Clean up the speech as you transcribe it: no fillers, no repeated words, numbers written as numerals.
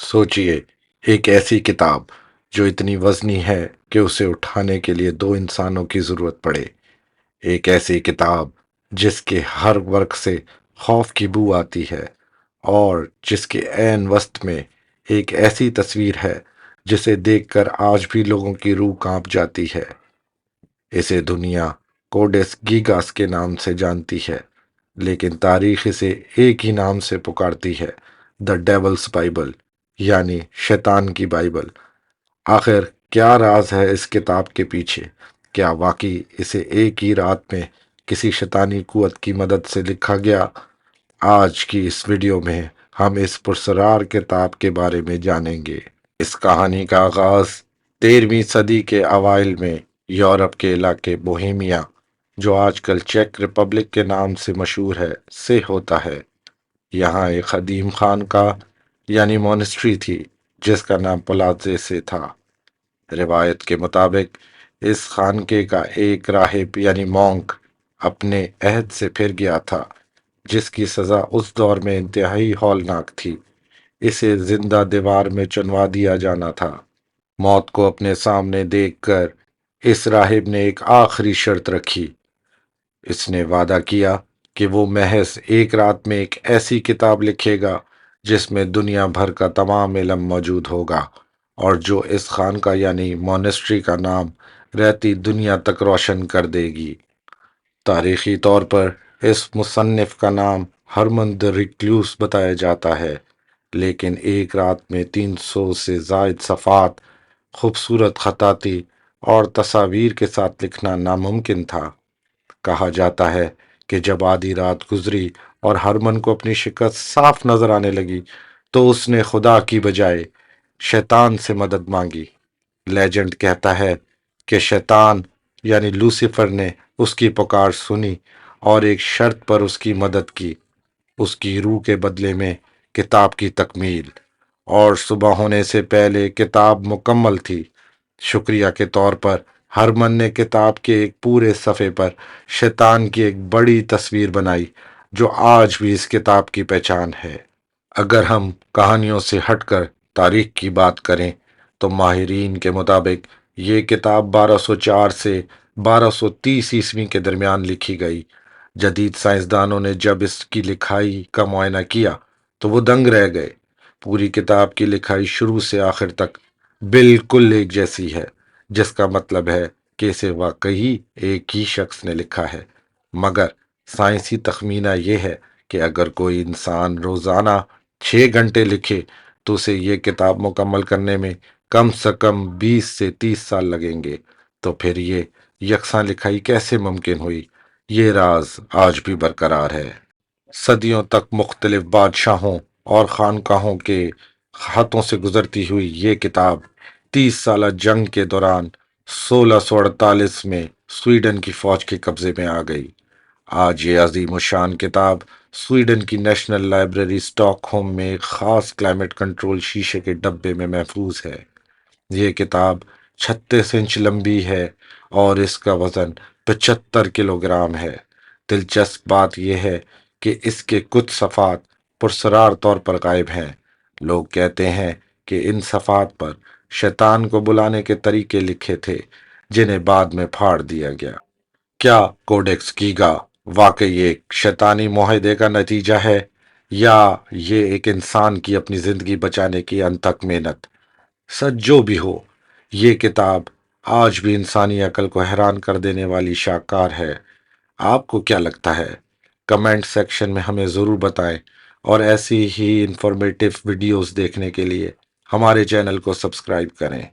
सोचिए, एक ऐसी किताब जो इतनी वजनी है कि उसे उठाने के लिए दो इंसानों की जरूरत पड़े। एक ऐसी किताब जिसके हर वर्ग से खौफ की बू आती है और जिसके ऐन वस्त में एक ऐसी तस्वीर है जिसे देखकर आज भी लोगों की रूह कांप जाती है। इसे दुनिया कोडेस गीगास के नाम से जानती है, लेकिन तारीख इसे एक ही नाम से पुकारती है, द डेवल्स बाइबल, यानी शैतान की बाइबल। आखिर क्या राज है इस किताब के पीछे? क्या वाकई इसे एक ही रात में किसी शैतानी कुवत की मदद से लिखा गया? आज की इस वीडियो में हम इस पुरस्रार किताब के बारे में जानेंगे। इस कहानी का आगाज 13वीं सदी के अवाइल में यूरोप के इलाके बोहेमिया, जो आजकल चेक रिपब्लिक के नाम से मशहूर है, से होता है। यहाँ एक कदीम खानका यानी मोनेस्ट्री थी जिसका नाम पलाजे से था। रिवायत के मुताबिक इस खानके का एक राहिब यानी मॉन्क अपने अहद से फिर गया था, जिसकी सजा उस दौर में इंतहाई हौलनाक थी। इसे जिंदा दीवार में चुनवा दिया जाना था। मौत को अपने सामने देखकर इस राहिब ने एक आखिरी शर्त रखी। इसने वादा किया कि वो महज एक रात में एक ऐसी किताब लिखेगा जिसमें दुनिया भर का तमाम इल्म मौजूद होगा और जो इस खानका यानी मोनेस्ट्री का नाम रहती दुनिया तक रोशन कर देगी। तारीखी तौर पर इस मुसन्निफ का नाम हरमन द रिक्लूस बताया जाता है, लेकिन एक रात में 300 से जायद सफ़ात, खूबसूरत खताती और तस्वीर के साथ लिखना नामुमकिन था। कहा जाता है कि जब आधी रात गुजरी और हरमन को अपनी शिकस्त साफ नजर आने लगी, तो उसने खुदा की बजाय शैतान से मदद मांगी। लेजेंड कहता है कि शैतान यानी लूसीफर ने उसकी पुकार सुनी और एक शर्त पर उसकी मदद की, उसकी रूह के बदले में किताब की तकमील। और सुबह होने से पहले किताब मुकम्मल थी। शुक्रिया के तौर पर हरमन ने किताब के एक पूरे सफ़े पर शैतान की एक बड़ी तस्वीर बनाई, जो आज भी इस किताब की पहचान है। अगर हम कहानियों से हटकर तारीख की बात करें, तो माहिरीन के मुताबिक ये किताब 1204 से 1230 ईस्वी के दरमियान लिखी गई। जदीद साइंसदानों ने जब इसकी लिखाई का मुआयना किया तो वो दंग रह गए। पूरी किताब की लिखाई शुरू से आखिर तक बिल्कुल एक जैसी है, जिसका मतलब है कि इसे वाकई एक ही शख्स ने लिखा है। मगर साइंसी तखमीना यह है कि अगर कोई इंसान रोजाना 6 घंटे लिखे तो उसे ये किताब मुकम्मल करने में कम से कम 20 से 30 साल लगेंगे। तो फिर ये यकसा लिखाई कैसे मुमकिन हुई? ये राज आज भी बरकरार है। सदियों तक मुख्तलिफ बादशाहों और खानकाहों के हाथों से गुजरती हुई ये किताब 30 साल जंग के दौरान 1648 में स्वीडन की फौज के कब्जे में आ गई। आज ये अजीम शान किताब स्वीडन की नेशनल लाइब्रेरी स्टॉकहोम में एक खास क्लाइमेट कंट्रोल शीशे के डब्बे में महफूज है। ये किताब 36 इंच लंबी है और इसका वजन 75 किलोग्राम है। दिलचस्प बात यह है कि इसके कुछ सफ़ात पुरस्रार तौर पर गायब हैं। लोग कहते हैं कि इन सफ़ात पर शैतान को बुलाने के तरीके लिखे थे, जिन्हें बाद में फाड़ दिया गया। क्या कोडेक्स गीगा वाकई एक शैतानी मुआहदे का नतीजा है, या ये एक इंसान की अपनी जिंदगी बचाने की अनथक मेहनत? सच जो भी हो, ये किताब आज भी इंसानी अकल को हैरान कर देने वाली शाहकार है। आपको क्या लगता है? कमेंट सेक्शन में हमें ज़रूर बताएं और ऐसी ही इंफॉर्मेटिव वीडियोस देखने के लिए हमारे चैनल को सब्सक्राइब करें।